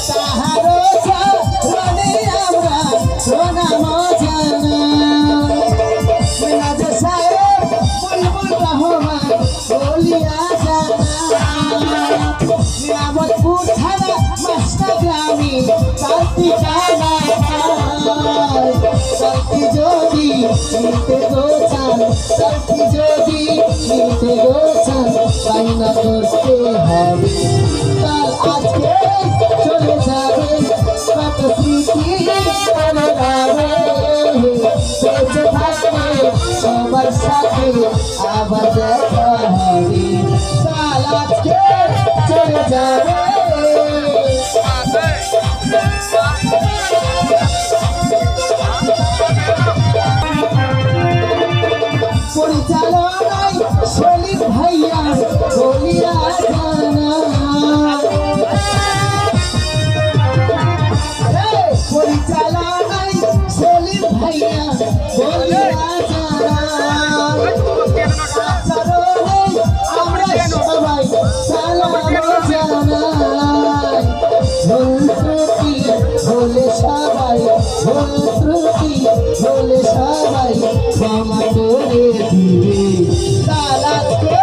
তাহারো চরণে আমরা প্রণাম জানাই। মেনাজে সাহেব বুলবুল রহমান বলিয়া জানাই। নিয়ামতপুর থানা মাস্টা গ্রামে তার ঠিকানা। সাথী যদি নিতে গো চান, সাথী যদি নিতে গো চান, বায়না করতে হবে। কাল আজকে চলে যাবে, কত স্মৃতি মনে যাবে। বেঁচে থাকবে সবার সাথে আবার দেখা হবে। কাল আজকে চলে যাবে। পরিচালনায় সেলিম ভাইয়া বলিয়া জানাই। পরিচালনায় সেলিম ভাইয়া বলিয়া জানাই। চরণে আমরা সবাই সালাম জানাই। ভুল ত্রুটি হলে সবাই, ভুল ত্রুটি হলে সবাই ক্ষমা করে দিবে। কাল আজকে